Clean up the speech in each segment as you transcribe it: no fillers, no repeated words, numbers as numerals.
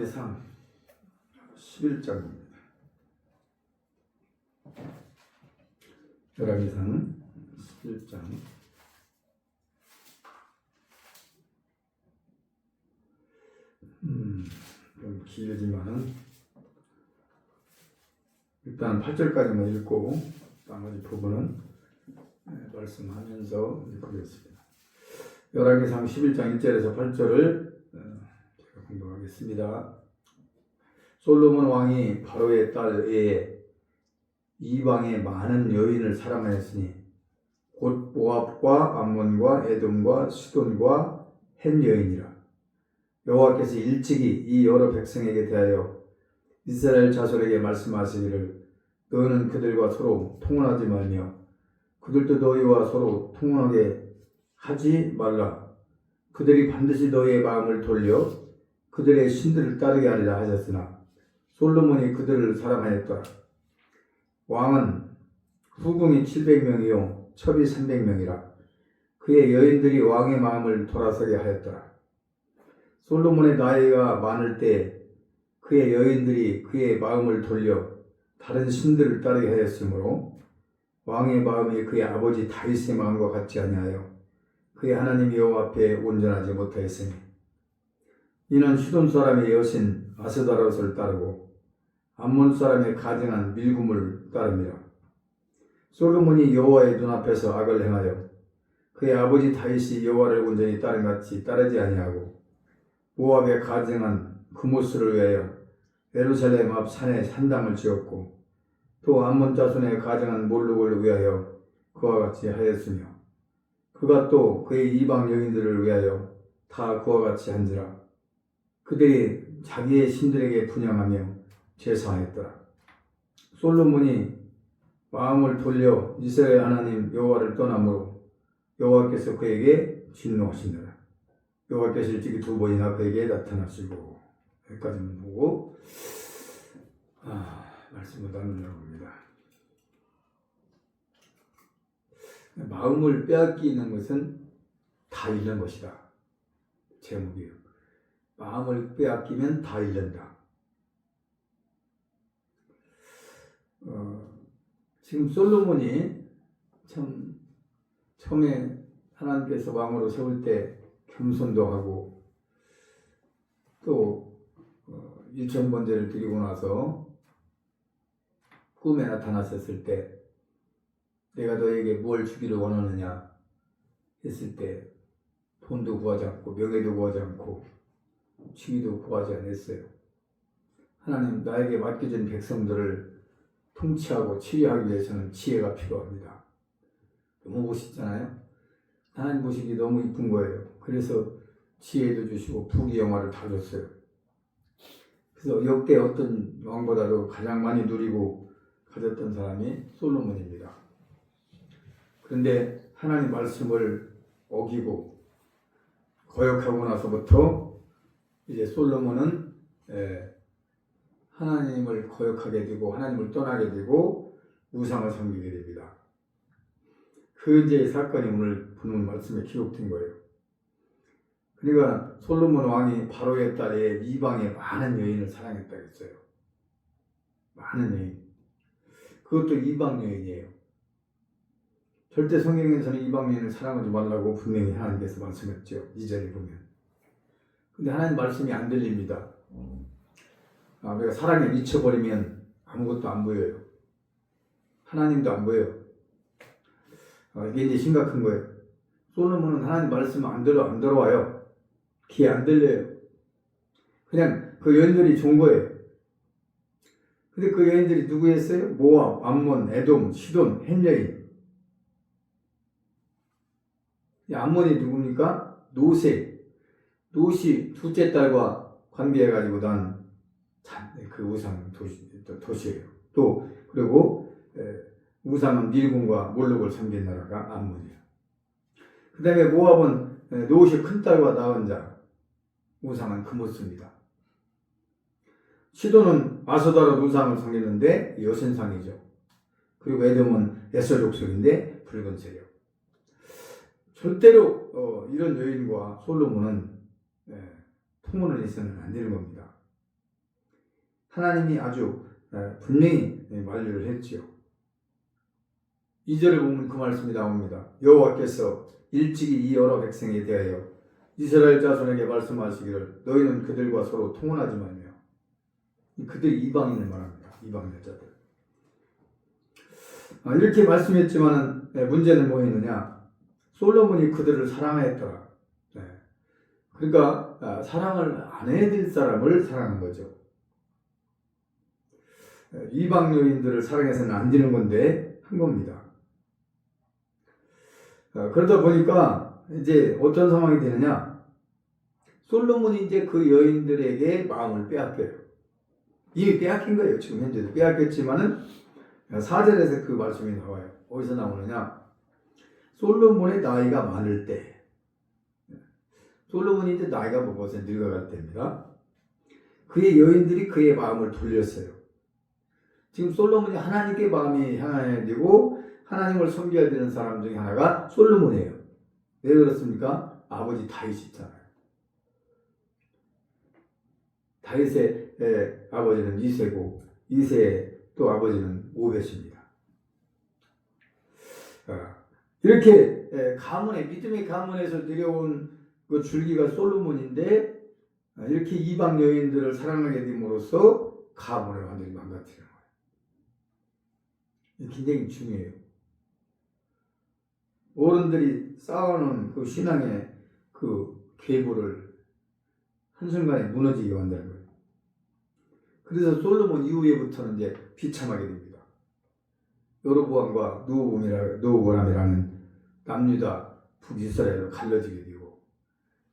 열왕기상 11장입니다. 열왕기상 11장. 좀 길지만은 일단 8절까지만 읽고 나머지 부분은 말씀하면서 읽겠습니다. 열왕기상 11장 1절에서 8절을 제가 공독하겠습니다. 솔로몬 왕이 바로의 딸 에에 이방의 많은 여인을 사랑하였으니 곧 모압과 암몬과 에돔과 시돈과 헷 여인이라. 여호와께서 일찍이 이 여러 백성에게 대하여 이스라엘 자손에게 말씀하시기를 너는 그들과 서로 통혼하지 말며 그들도 너희와 서로 통혼하게 하지 말라. 그들이 반드시 너희의 마음을 돌려 그들의 신들을 따르게 하리라 하셨으나 솔로몬이 그들을 사랑하였더라. 왕은 후궁이 700명이요 첩이 300명이라. 그의 여인들이 왕의 마음을 돌아서게 하였더라. 솔로몬의 나이가 많을 때 그의 여인들이 그의 마음을 돌려 다른 신들을 따르게 하였으므로 왕의 마음이 그의 아버지 다윗의 마음과 같지 아니하여 그의 하나님 여호와 앞에 온전하지 못하였으니 이는 시돈 사람의 여신 아스다롯을 따르고 암몬 사람의 가증한 밀굼을 따릅니다. 솔로몬이 여호와의 눈앞에서 악을 행하여 그의 아버지 다윗이 여호와를 온전히 따른 같이 따르지 아니하고 모압의 가증한 그모스를 위하여 예루살렘 앞 산에 산당을 지었고 또 암몬 자손의 가증한 몰록을 위하여 그와 같이 하였으며 그가 또 그의 이방 여인들을 위하여 다 그와 같이 한지라. 그들이 자기의 신들에게 분향하며 제사하였더라. 솔로몬이 마음을 돌려 이스라엘 하나님 여호와를 떠나므로 여호와께서 그에게 진노하시니라. 여호와께서 일찍이 2번이나 그에게 나타나시고 여기까지만 보고 말씀을 나누려고 합니다. 마음을 빼앗기는 것은 다 잃는 것이다. 제목이에요. 마음을 빼앗기면 다 잃는다. 지금 솔로몬이 참 처음에 하나님께서 왕으로 세울 때 겸손도 하고 또 일천번제를 드리고 나서 꿈에 나타났었을 때 내가 너에게 뭘 주기를 원하느냐 했을 때 돈도 구하지 않고 명예도 구하지 않고 지위도 구하지 않았어요. 하나님 나에게 맡겨진 백성들을 통치하고 치유하기 위해서는 지혜가 필요합니다. 너무 멋있잖아요. 하나님 보시기 너무 이쁜 거예요. 그래서 지혜도 주시고 부귀영화를 다 줬어요. 그래서 역대 어떤 왕보다도 가장 많이 누리고 가졌던 사람이 솔로몬입니다. 그런데 하나님 말씀을 어기고 거역하고 나서부터 이제 솔로몬은 하나님을 거역하게 되고 하나님을 떠나게 되고 우상을 섬기게 됩니다. 그 이제 사건이 오늘 본문 말씀에 기록된 거예요. 그러니까 솔로몬 왕이 바로의 딸에 이방의 많은 여인을 사랑했다고 했어요. 많은 여인. 그것도 이방 여인이에요. 절대 성경에서는 이방 여인을 사랑하지 말라고 분명히 하나님께서 말씀했죠. 2절에 보면. 근데 하나님 말씀이 안 들립니다. 우리가 사랑에 미쳐버리면 아무것도 안 보여요. 하나님도 안 보여요. 이게 이제 심각한 거예요. 솔로몬은 하나님 말씀 안 들어와요. 귀에 안 들려요. 그냥 그 여인들이 좋은 거예요. 근데 그 여인들이 누구였어요? 모압, 암몬, 에돔, 시돈, 헷 여인. 암몬이 누굽니까? 노세. 노시 둘째 딸과 관계해가지고 난 그 우상 도시예요. 또 그리고 우상은 밀굼과 몰록을 섬긴 나라가 암몬이에요. 그 다음에 모압은 노시 큰딸과 낳은 자, 우상은 그모스입니다. 시돈은 아스다롯 우상을 섬기는데 여신상이죠. 그리고 에돔은 에서 족속인데 붉은 세력. 절대로 이런 여인과 솔로몬은 통혼을 해서는 안 되는 겁니다. 하나님이 아주 분명히 만류를 했지요. 2절에 보면 그 말씀이 나옵니다. 여호와께서 일찍이 이 여러 백성에 대하여 이스라엘 자손에게 말씀하시기를 너희는 그들과 서로 통혼하지 말며. 그들이 이방인을 말합니다. 이방 여자들. 이렇게 말씀했지만 문제는 뭐였느냐? 솔로몬이 그들을 사랑하였더라. 그러니까 사랑을 안 해야 될 사람을 사랑한 거죠. 이방 여인들을 사랑해서는 안 되는 건데 한 겁니다. 그러다 보니까 이제 어떤 상황이 되느냐? 솔로몬이 이제 그 여인들에게 마음을 빼앗겨요. 이미 빼앗긴 거예요. 지금 현재도 빼앗겼지만은 4절에서 그 말씀이 나와요. 어디서 나오느냐? 솔로몬의 나이가 많을 때, 솔로몬이 이제 나이가 먹어서 늙어갈 때입니다. 그의 여인들이 그의 마음을 돌렸어요. 지금 솔로몬이 하나님께 마음이 향해야 되고 하나님을 섬겨야 되는 사람 중에 하나가 솔로몬이에요. 왜 그렇습니까? 아버지 다윗이 있잖아요. 다윗의 아버지는 이새고 이새의 또 아버지는 오벳입니다. 이렇게 가문의 믿음의 가문에서 들여온 그 줄기가 솔로몬인데 이렇게 이방 여인들을 사랑하게 됨으로써 가문을 완전히 망가뜨리는 거예요. 이게 굉장히 중요해요. 어른들이 쌓아놓은 그 신앙의 그 계보를 한순간에 무너지게 만드는 거예요. 그래서 솔로몬 이후에부터는 이제 비참하게 됩니다. 여로보암과 느호보람이라는 남유다 북이스라엘로 갈라지게 되고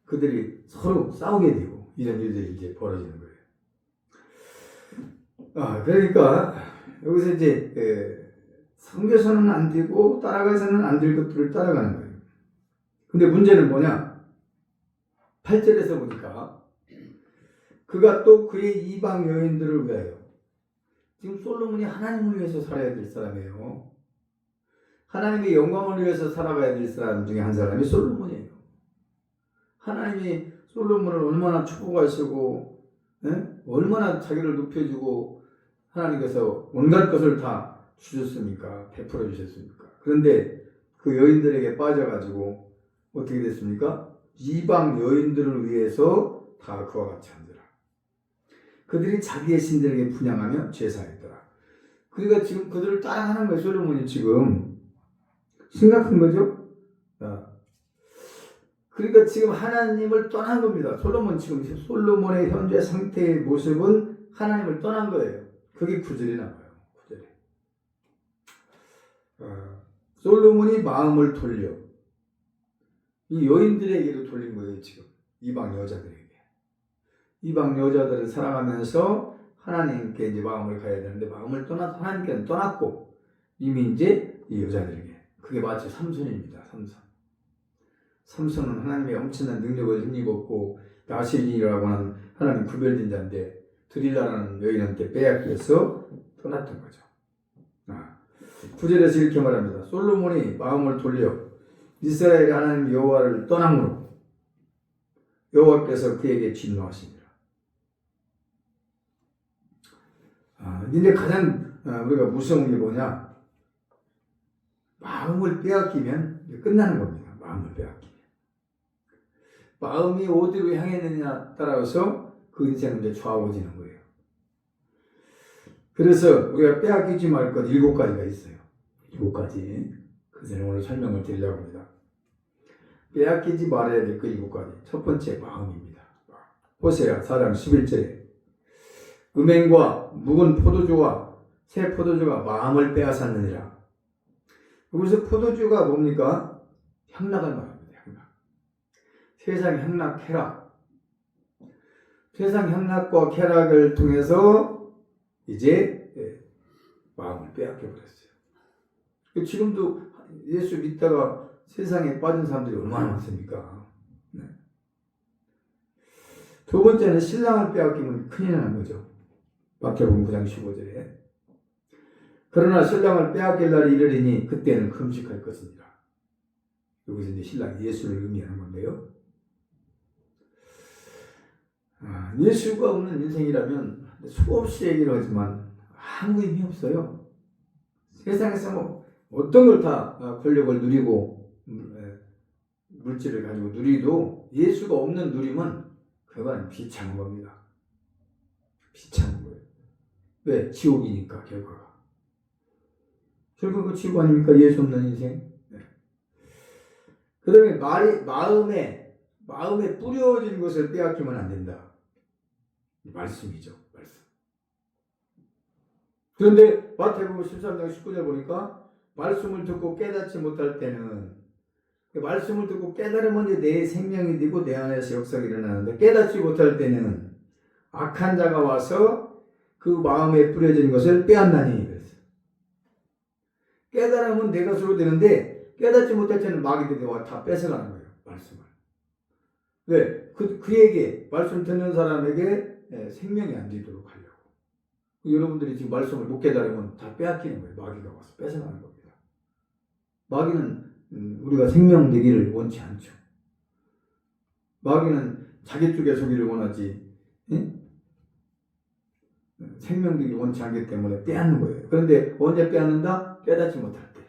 그들이 서로 싸우게 되고 이런 일들이 이제 벌어지는 거예요. 그러니까 여기서 이제 섬겨서는 안 되고 따라가서는 안 될 것들을 따라가는 거예요. 근데 문제는 뭐냐? 8절에서 보니까 그가 또 그의 이방 여인들을 위하여, 지금 솔로몬이 하나님을 위해서 살아야 될 사람이에요. 하나님의 영광을 위해서 살아가야 될 사람 중에 한 사람이 솔로몬이에요. 하나님이 솔로몬을 얼마나 축복하시고 얼마나 자기를 높여주고 하나님께서 온갖 것을 다 주셨습니까? 베풀어 주셨습니까? 그런데 그 여인들에게 빠져가지고 어떻게 됐습니까? 이방 여인들을 위해서 다 그와 같이 한더라. 그들이 자기의 신들에게 분양하며 제사했더라. 그러니까 지금 그들을 따라하는 거예요. 솔로몬이 지금 심각한 거죠. 그러니까 지금 하나님을 떠난 겁니다. 솔로몬의 현재 상태의 모습은 하나님을 떠난 거예요. 그게 9절에 나와요. 9절에. 솔로몬이 마음을 돌려 이 여인들에게도 돌린 거예요. 지금 이방 여자들에게. 이방 여자들을 사랑하면서 하나님께 이제 마음을 가야 되는데 마음을 떠나서 하나님께는 떠났고 이미 이제 이 여자들에게. 그게 마치 삼손입니다. 삼손은 하나님의 엄청난 능력을 힘입었고 나실이라고 하는 하나님 구별된 자인데 드릴라라는 여인한테 빼앗겨서 떠났던 거죠. 9절에서 이렇게 말합니다. 솔로몬이 마음을 돌려 이스라엘의 하나님 여호와를 떠남으로 여호와께서 그에게 진노하십니다. 근데 가장 우리가 무서운 게 뭐냐? 마음을 빼앗기면 끝나는 겁니다. 마음을 빼앗기면. 마음이 어디로 향했느냐 따라서 그 인생은 이제 좌우지는 거예요. 그래서 우리가 빼앗기지 말 것 7가지가 있어요. 7가지. 그래서 오늘 설명을 드리려고 합니다. 빼앗기지 말아야 될 그 7가지. 첫 번째, 마음입니다. 호세아 4장 11절에 음행과 묵은 포도주와 새 포도주가 마음을 빼앗았느니라. 여기서 포도주가 뭡니까? 향락을 말합니다. 향락. 세상 향락, 쾌락. 세상 향락과 쾌락을 통해서 이제 마음을 빼앗겨 버렸어요. 지금도 예수 믿다가 세상에 빠진 사람들이 얼마나 많습니까? 네. 두 번째는 신랑을 빼앗기면 큰일 나는 거죠. 마태복음 9장 15절에 그러나 신랑을 빼앗길 날이 이르리니 그때는 금식할 것이니라. 여기서 이제 신랑 예수를 의미하는 건데요. 예수가 없는 인생이라면 수없이 얘기를 하지만 아무 의미 없어요. 세상에서 뭐 어떤 걸 다 권력을 누리고 물질을 가지고 누리도 예수가 없는 누림은 그건 비참한 겁니다. 비참한 거예요. 왜? 지옥이니까 결과가. 결국 그 지옥 아닙니까? 예수 없는 인생. 네. 그 다음에 마음에 뿌려진 것을 빼앗기면 안 된다. 말씀이죠. 말씀. 그런데 마태복음 13장 19절 보니까 말씀을 듣고 깨닫지 못할 때는 말씀을 듣고 깨달으면 이제 내 생명이 되고 내 안에서 역사가 일어나는데 깨닫지 못할 때는 악한 자가 와서 그 마음에 뿌려진 것을 빼앗나니 그랬어요. 깨달으면 내 것으로 되는데 깨닫지 못할 때는 마귀들이 와 다 뺏어가는 거예요. 말씀을. 왜? 그에게 말씀 듣는 사람에게 생명이 안 되도록 하려고. 여러분들이 지금 말씀을 못 깨달으면 다 빼앗기는 거예요. 마귀가 와서 뺏어가는 겁니다. 마귀는 우리가 생명 되기를 원치 않죠. 마귀는 자기 쪽에 서기를 원하지 생명 되기를 원치 않기 때문에 빼앗는 거예요. 그런데 언제 빼앗는다? 깨닫지 못할 때.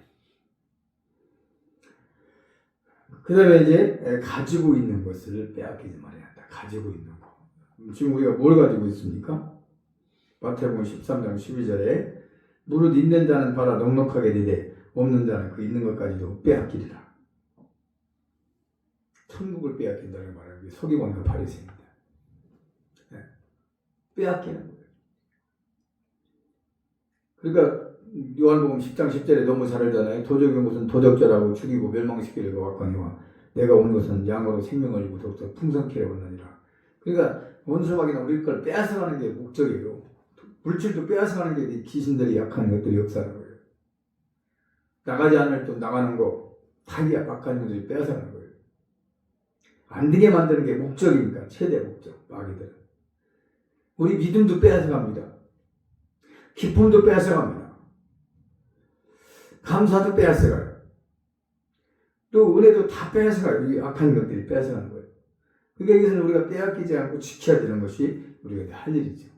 그 다음에 이제 가지고 있는 것을 빼앗기지 말아야 한다. 가지고 있는 거. 지금 우리가 뭘 가지고 있습니까? 마태복음 13장 12절에 무릇 있는 자는 받아 넉넉하게 되되 없는 자는 그 있는 것까지도 빼앗기리라. 천국을 빼앗긴다는 말은 서기관과 바리새인입니다. 빼앗기는 거예요. 그러니까 요한복음 10장 10절에 너무 잘 알잖아요. 도적인 것은 도적자라고 죽이고 멸망시키려고 왔거니와 내가 온 것은 양으로 생명을 주고 더욱더 풍성케 하였느니라. 그러니까 원수마귀나 우리 걸 빼앗아가는 게 목적이에요. 물질도 빼앗아가는 게 귀신들이 약한 것들이 역사하는 거예요. 나가지 않을 또 나가는 거 자기 압박하는 것들이 빼앗아가는 거예요. 안 되게 만드는 게 목적이니까 최대 목적 마귀들은. 우리 믿음도 빼앗아갑니다. 기쁨도 빼앗아갑니다. 감사도 빼앗아가요. 또 은혜도 다 빼앗아가요. 이 악한 것들이 빼앗아가는 거예요. 그러니까 여기서는 우리가 빼앗기지 않고 지켜야 되는 것이 우리가 할 일이죠.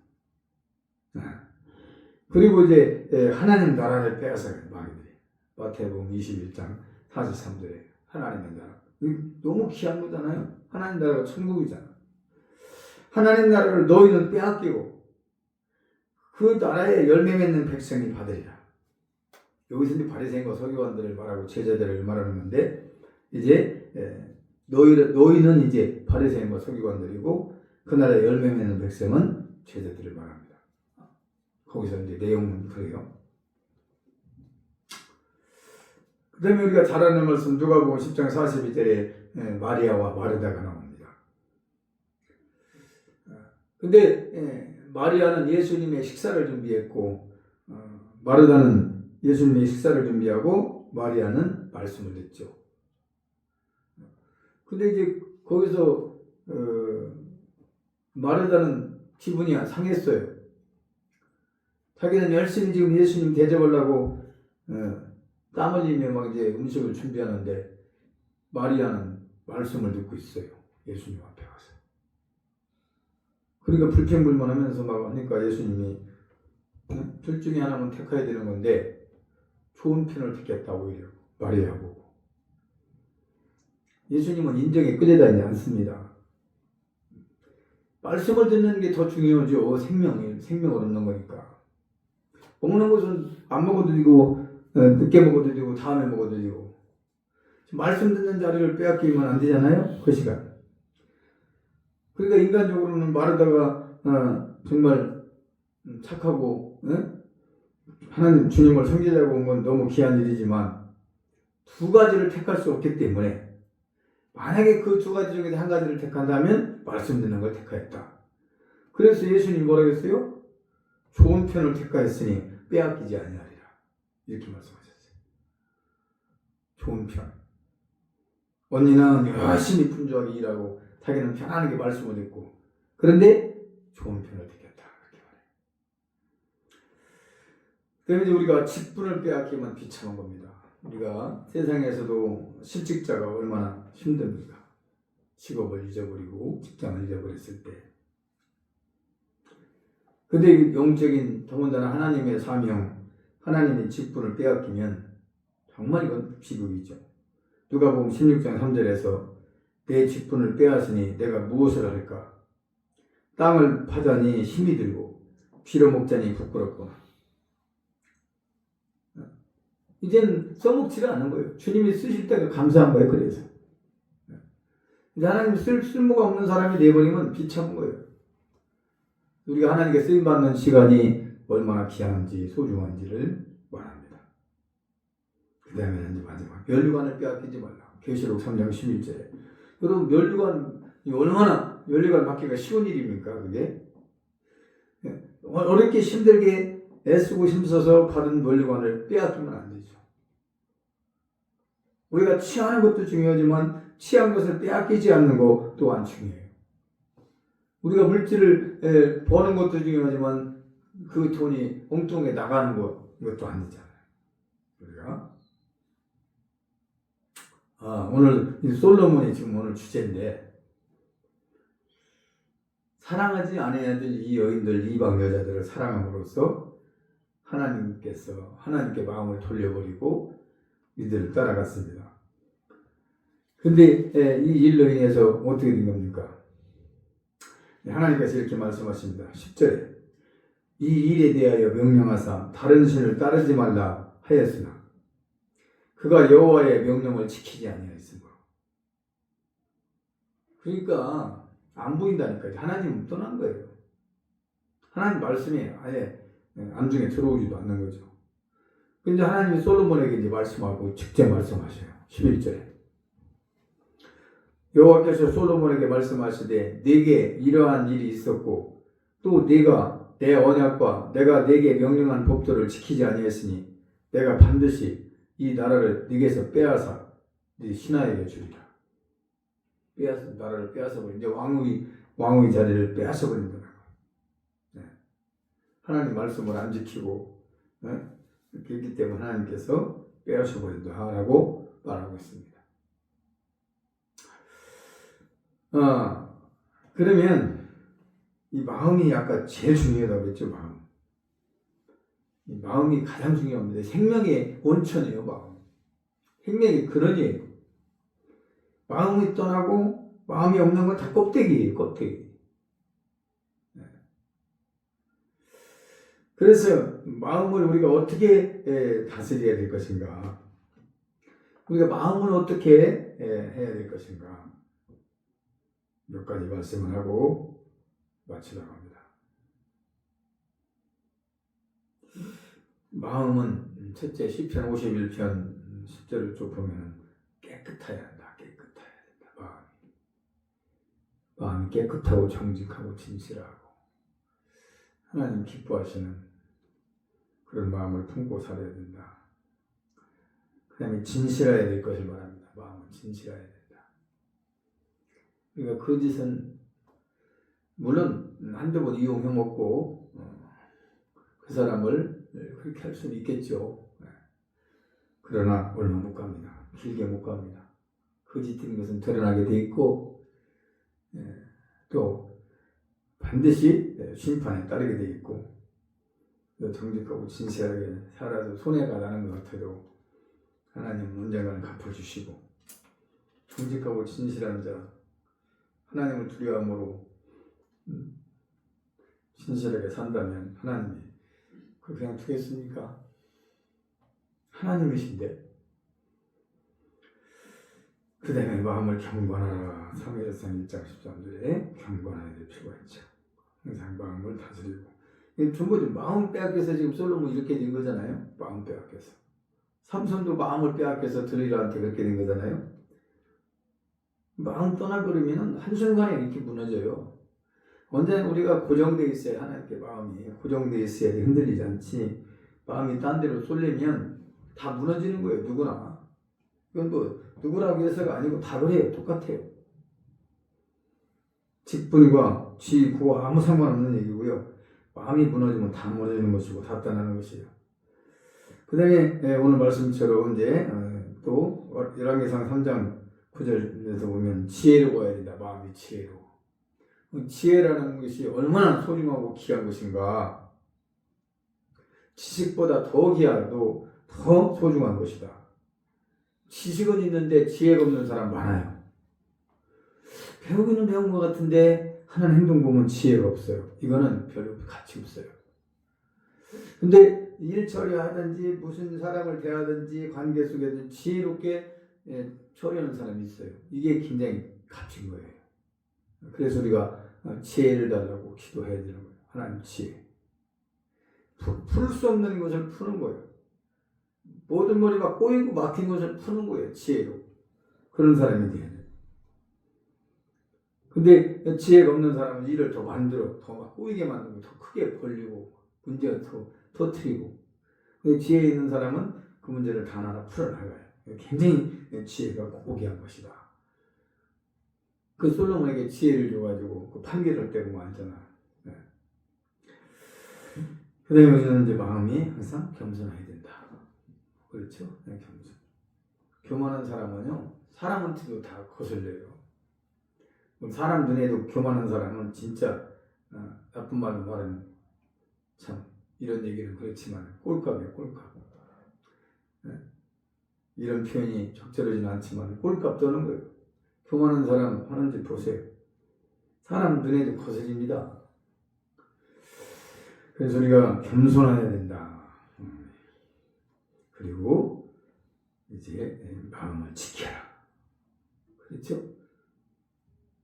그리고 이제 하나님 나라를 빼앗아가요. 마귀들이. 마태복음 21장 43절에 하나님의 나라. 너무 귀한 거잖아요. 하나님 나라가 천국이잖아. 하나님 나라를 너희는 빼앗기고 그 나라에 열매 맺는 백성이 받으리라. 여기서 이제 바리새인과 서기관들을 말하고 제자들을 말하는 건데 이제 너희는 이제 바리새인과 서기관들이고 그 나라에 열매 맺는 백성은 제자들을 말합니다. 거기서 이제 내용은 그래요. 그 다음에 우리가 잘 아는 말씀 누가복음 10장 42절에 마리아와 마르다가 나옵니다. 근데 마리아는 예수님의 식사를 준비했고 마르다는 예수님의 식사를 준비하고 마리아는 말씀을 듣죠. 근데 이제 거기서 마르다는 기분이 상했어요. 자기는 열심히 지금 예수님 대접하려고 땀 흘리며 막 이제 음식을 준비하는데 마리아는 말씀을 듣고 있어요. 예수님 앞에 가서. 그러니까 불평불만하면서 막 하니까 예수님이 둘 중에 하나만 택해야 되는 건데 좋은 편을 택했다 오히려 마리아 보고. 예수님은 인정에 끌려다니지 않습니다. 말씀을 듣는 게 더 중요하죠. 생명을 얻는 거니까. 먹는 것은 안 먹어도 되고 늦게 먹어도 되고 다음에 먹어도 되고 말씀 듣는 자리를 빼앗기면 안 되잖아요. 그 시간. 그러니까 인간적으로는 마르다가 정말 착하고 하나님 주님을 섬기려고 온 건 너무 귀한 일이지만 두 가지를 택할 수 없기 때문에 만약에 그 두 가지 중에 한 가지를 택한다면 말씀 듣는 걸 택하였다. 그래서 예수님 뭐라고 했어요? 좋은 편을 택하였으니 빼앗기지 아니하리라. 이렇게 말씀하셨어요. 좋은 편. 언니는 열심히 분주하게 일하고 자기는 편안하게 말씀을 듣고 그런데 좋은 편을 택했다. 그렇게 말해요. 그러면 이제 우리가 직분을 빼앗기면 비참한 겁니다. 우리가 세상에서도 실직자가 얼마나 힘듭니까? 직업을 잊어버리고 직장을 잊어버렸을 때 근데 영적인 더군다나 하나님의 사명, 하나님의 직분을 빼앗기면 정말 이건 비극이죠. 누가복음 16장 3절에서 내 직분을 빼앗으니 내가 무엇을 할까? 땅을 파자니 힘이 들고 빌어먹자니 부끄럽구나. 이젠 써먹지가 않는 거예요. 주님이 쓰실 때가 감사한 거예요. 그래서 이제 하나님 쓸모가 없는 사람이 되어버리면 비참한 거예요. 우리가 하나님께 쓰임받는 시간이 얼마나 귀한지 소중한지를 말합니다. 그 다음에 이제 마지막 면류관을 빼앗기지 말라. 계시록 3장 11절에 여러분 면류관이 얼마나 면류관 받기가 쉬운 일입니까? 그게 어렵게 힘들게 애쓰고 힘써서 받은 면류관을 빼앗기면 안 되죠. 우리가 취하는 것도 중요하지만 취한 것을 빼앗기지 않는 것 또한 중요해요. 우리가 물질을 버는 것도 중요하지만 그 돈이 엉뚱하게 나가는 것 이것도 아니잖아요. 우리가 오늘 솔로몬이 지금 오늘 주제인데 사랑하지 않아야 될 이 여인들 이방 여자들을 사랑함으로써 하나님께 마음을 돌려버리고 이들을 따라갔습니다. 근데 이 일로 인해서 어떻게 된 겁니까? 하나님께서 이렇게 말씀하십니다. 10절에 이 일에 대하여 명령하사 다른 신을 따르지 말라 하였으나 그가 여호와의 명령을 지키지 아니하였으므로. 그러니까 안 보인다니까요. 하나님은 떠난 거예요. 하나님 말씀이 아예 안중에 들어오지도 않는 거죠. 근데 하나님이 솔로몬에게 이제 말씀하고 직접 말씀하셔요. 11절에 여호와께서 솔로몬에게 말씀하시되 네게 이러한 일이 있었고 또 네가 내 언약과 내가 네게 명령한 법도를 지키지 아니했으니 내가 반드시 이 나라를 네게서 빼앗아 네 신하에게 주리라. 나라를 빼앗아버린 이제 왕의 자리를 빼앗아버린다는 거예요. 네. 하나님 말씀을 안 지키고 이렇게 했기 때문에 하나님께서 빼앗아버린다라고 말하고 있습니다. 그러면 이 마음이 아까 제일 중요하다고 그랬죠. 이 마음이 가장 중요합니다. 생명의 원천이에요. 마음. 생명의 근원이에요. 마음이 떠나고 마음이 없는 건 다 껍데기예요. 껍데기. 그래서 마음을 우리가 어떻게 다스려야 될 것인가? 우리가 마음을 어떻게 해야 될 것인가? 몇 가지 말씀을 하고 마치려고 합니다. 마음은 첫째 시편 51편 10절을 쭉 보면 깨끗해야 한다. 깨끗해야 된다. 마음이 깨끗하고 정직하고 진실하고 하나님 기뻐하시는 그런 마음을 품고 살아야 된다. 그 다음에 진실해야 될 것을 말합니다. 마음은 진실해야 된다. 그러니까 거짓은 물론 한두 번 이용해 먹고 그 사람을 그렇게 할 수는 있겠죠. 그러나 얼마 못 갑니다. 길게 못 갑니다. 거짓된 것은 드러나게 돼 있고 또 반드시 심판에 따르게 돼 있고 정직하고 진실하게 살아서 손해가 나는 것 같아도 하나님은 언젠가는 갚아주시고 정직하고 진실한 자 하나님을 두려움으로 진실하게 산다면 하나님이 그냥 두겠습니까? 하나님이신데 그 다음에 마음을 경건하라. 사무엘상 1장 13절에 경건해야 될 필요가 있죠. 항상 마음을 다스리고 전부 마음 빼앗겨서 지금 솔로몬 이렇게 된 거잖아요. 마음 빼앗겨서 삼손도 마음을 빼앗겨서 들이라한테 그렇게 된 거잖아요. 마음 떠나버리면 한순간에 이렇게 무너져요. 언제나 우리가 고정되어 있어야 하나님께 마음이 고정되어 있어야 흔들리지 않지. 마음이 딴 데로 쏠리면 다 무너지는 거예요. 누구나. 이건 뭐 누구라고 해서가 아니고 다 그래요. 똑같아요. 직분과 지구와 아무 상관없는 얘기고요. 마음이 무너지면 다 무너지는 것이고 다 떠나는 것이에요. 그 다음에 오늘 말씀처럼 이제 또 열왕기상 3장 9절에서 보면 지혜로워야 된다. 마음이 지혜로워. 지혜라는 것이 얼마나 소중하고 귀한 것인가. 지식보다 더 귀하고 더 소중한 것이다. 지식은 있는데 지혜가 없는 사람 많아요. 배우기는 배운 것 같은데 하는 행동 보면 지혜가 없어요. 이거는 별로 가치 없어요. 근데 일 처리하든지 무슨 사람을 대하든지 관계 속에서 지혜롭게 처리하는 사람이 있어요. 이게 굉장히 값진 거예요. 그래서 우리가 지혜를 달라고 기도해야 되는 거예요. 하나님 지혜. 풀 수 없는 것을 푸는 거예요. 모든 머리가 꼬이고 막힌 것을 푸는 거예요. 지혜로. 그런 사람이 돼야 돼요. 근데 지혜가 없는 사람은 일을 더 만들어, 더 막 꼬이게 만들고, 더 크게 벌리고, 문제가 더 터뜨리고. 근데 지혜 있는 사람은 그 문제를 다 하나 풀어나가요. 굉장히 지혜가 고귀한 것이다. 그 솔로몬에게 지혜를 줘가지고 그 판결을 떼고 말잖아. 네. 그 다음에 우리는 이제 마음이 항상 겸손해야 된다. 그렇죠? 네, 겸손. 교만한 사람은요, 사람한테도 다 거슬려요. 사람 눈에도 교만한 사람은 진짜 나쁜 말로 말하면 참 이런 얘기는 그렇지만 꼴값이에요. 꼴값. 네? 이런 표현이 적절하지는 않지만 꼴값 떠는 거예요. 교만한 사람 하는 짓 보세요. 사람 눈에도 거슬립니다. 그래서 우리가 겸손해야 된다. 그리고 이제 마음을 지켜라. 그렇죠?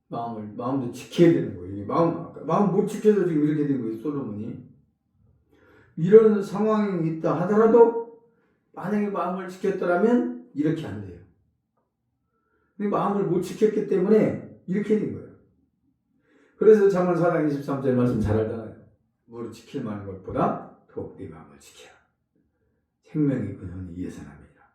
마음도 지켜야 되는 거예요. 이게 마음 못 지켜서 지금 이렇게 된 거예요. 솔로몬이. 이런 상황이 있다 하더라도 만약에 마음을 지켰더라면 이렇게 안 돼요. 근데 마음을 못 지켰기 때문에 이렇게 된 거예요. 그래서 잠언 4장 23절 말씀 잘 알잖아요. 무엇을 지킬 만한 것보다 더 네 마음을 지켜라. 생명이 근원이 이에서 납니다.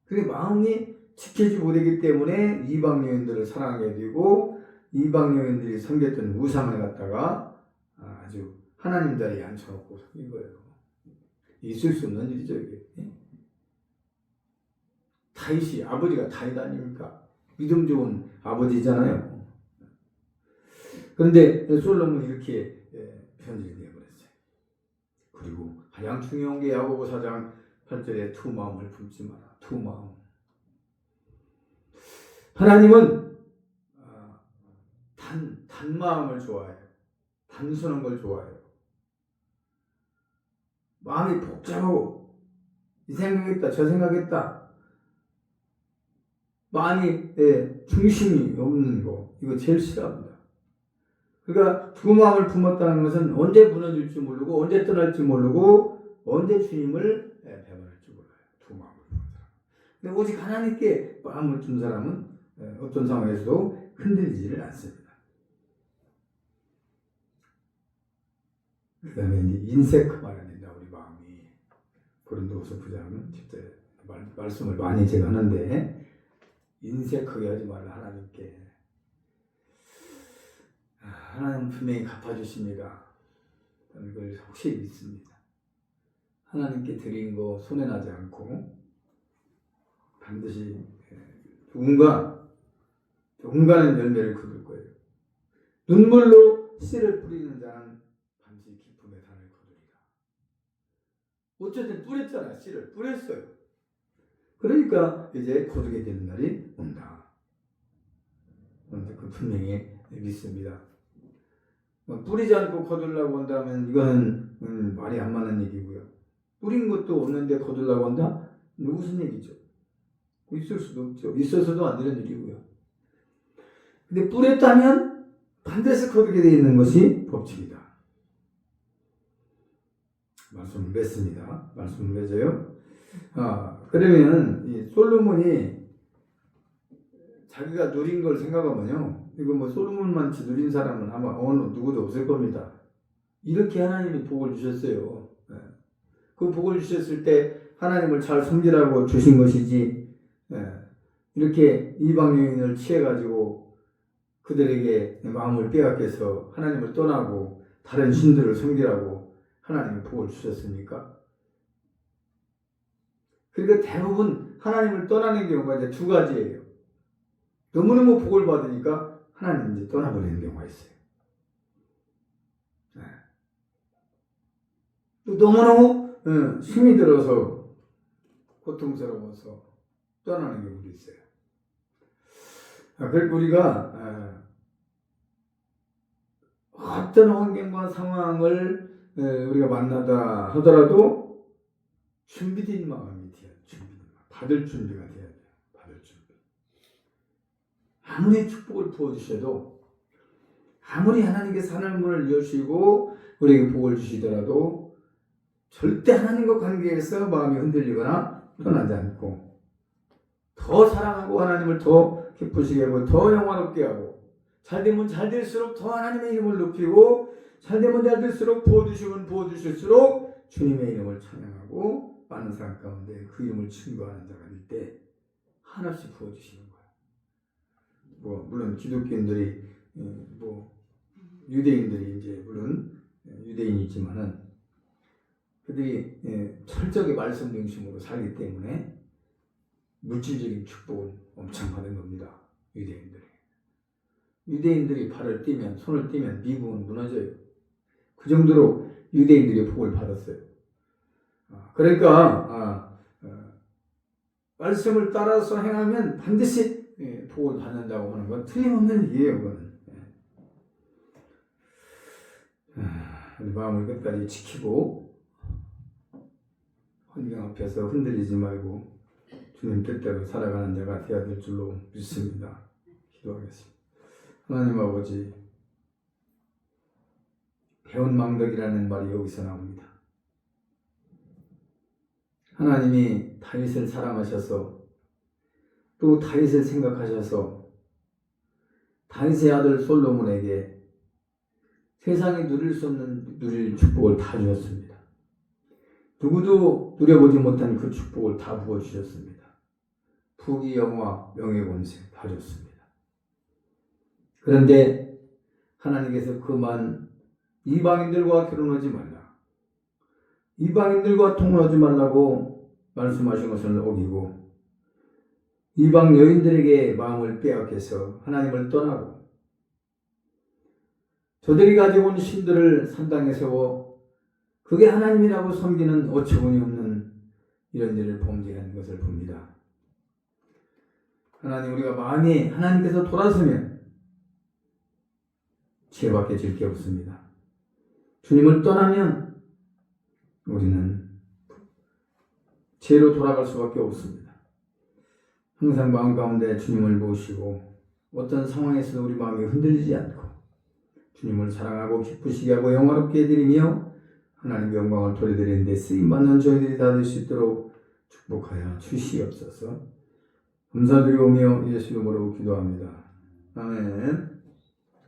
그게 마음이 지키지 못하기 때문에 이방 여인들을 사랑하게 되고 이방 여인들이 섬겼던 우상을 갖다가 아주 하나님 자리에 앉혀놓고 섬긴 거예요. 있을 수 없는 일이죠, 이게. 다윗이 아버지가 다윗 아닙니까? 믿음 좋은 아버지잖아요. 그런데 솔로몬이 이렇게 편지를 내버렸어요. 그리고 가장 중요한 게 야고보 4장 8절에 두 마음을 품지 마라. 두 마음. 하나님은 단 마음을 좋아해요. 단순한 걸 좋아해요. 마음이 복잡하고 이 생각했다 저 생각했다 마음이 중심이 없는 거 이거 제일 싫어합니다. 그러니까 두 마음을 품었다는 것은 언제 무너질지 모르고 언제 떠날지 모르고 언제 주님을 배반할지 몰라요. 두 마음을 품은 사람. 근데 오직 하나님께 마음을 준 사람은 어떤 상황에서도 흔들리지를 않습니다. 그 다음에 이제 인색하면 안 된다. 우리 마음이. 고린도후서 9장은 진짜 말씀을 많이 제가 하는데 인색하게 하지 말라. 하나님께. 하나님은 분명히 갚아주십니다. 저는 그걸 확실히 믿습니다. 하나님께 드린 거 손해나지 않고 반드시 누군가는 열매를 거둘 거예요. 눈물로 씨를 뿌리는 자는 반드시 기쁨의 단을 거두리라. 어쨌든 뿌렸잖아요. 씨를 뿌렸어요. 그러니까 이제 거두게 되는 날이 온다. 그 분명히 믿습니다. 뿌리지 않고 거두려고 한다면 이건 말이 안 맞는 얘기고요. 뿌린 것도 없는데 거두려고 한다? 무슨 얘기죠? 있을 수도 없죠. 있어서도 안 되는 일이고요. 근데 뿌렸다면 반드시 거두게 되어 있는 것이 법칙이다. 말씀을 맺습니다. 말씀을 맺어요. 그러면 이 솔로몬이 자기가 누린 걸 생각하면요. 이거 뭐 솔로몬만치 누린 사람은 아마 어느 누구도 없을 겁니다. 이렇게 하나님이 복을 주셨어요. 그 복을 주셨을 때 하나님을 잘 섬기라고 주신 것이지 이렇게 이방 여인을 취해가지고 그들에게 마음을 빼앗겨서 하나님을 떠나고 다른 신들을 섬기라고 하나님이 복을 주셨습니까? 그러니까 대부분 하나님을 떠나는 경우가 이제 두 가지예요. 너무너무 복을 받으니까 하나님 이제 떠나버리는 경우가 있어요. 네. 또 너무너무 힘이 들어서 고통스러워서 떠나는 경우도 있어요. 그러니까 우리가 어떤 환경과 상황을 우리가 만나다 하더라도 준비된 마음이 돼야 돼요. 받을 준비가 돼야 돼요. 받을 준비. 아무리 축복을 부어주셔도, 아무리 하나님께서 하늘문을 여시고 우리에게 복을 주시더라도 절대 하나님과 관계에서 마음이 흔들리거나 떠나지 않고 더 사랑하고 하나님을 더 기쁘시게 하고 더 영화롭게 하고, 잘되면 잘될수록 더 하나님의 이름을 높이고, 잘되면 잘될수록 부어주시면 부어주실수록 주님의 이름을 찬양하고 많은 사람 가운데 그 이름을 증거하는 자가 될 때 한없이 부어주시는 거예요. 물론 기독교인들이 유대인들이 이제 물론 유대인이지만은 그들이 철저하게 말씀 중심으로 살기 때문에 물질적인 축복을 엄청 받은 겁니다. 유대인들이 발을 떼면, 손을 떼면 미국은 무너져요. 그 정도로 유대인들이 복을 받았어요. 그러니까 말씀을 따라서 행하면 반드시 복을 받는다고 하는 건 틀림없는 얘기예요. 그거는. 마음을 끝까지 지키고 환경 앞에서 흔들리지 말고 주님 뜻대로 살아가는 자가 되어야 될 줄로 믿습니다. 기도하겠습니다. 하나님 아버지, 배은망덕이라는 말이 여기서 나옵니다. 하나님이 다윗을 사랑하셔서 또 다윗을 생각하셔서 다윗의 아들 솔로몬에게 세상에 누릴 수 없는 누릴 축복을 다 주셨습니다. 누구도 누려보지 못한 그 축복을 다 부어주셨습니다. 부귀 영화 명예 권세 다 줬습니다. 그런데 하나님께서 그만 이방인들과 결혼하지 말라, 이방인들과 통혼하지 말라고 말씀하신 것을 어기고 이방 여인들에게 마음을 빼앗겨서 하나님을 떠나고 저들이 가지고 온 신들을 산당에 세워 그게 하나님이라고 섬기는 어처구니 없는 이런 일을 범죄한 것을 봅니다. 하나님, 우리가 마음이 하나님께서 돌아서면 죄밖에 질 게 없습니다. 주님을 떠나면 우리는 죄로 돌아갈 수밖에 없습니다. 항상 마음 가운데 주님을 모시고 어떤 상황에서도 우리 마음이 흔들리지 않고 주님을 사랑하고 기쁘시게 하고 영화롭게 해드리며 하나님의 영광을 돌려드리는 데 쓰임받는 저희들이 다 될 수 있도록 축복하여 주시옵소서. 감사드리오며 예수 이름으로 기도합니다. 아멘.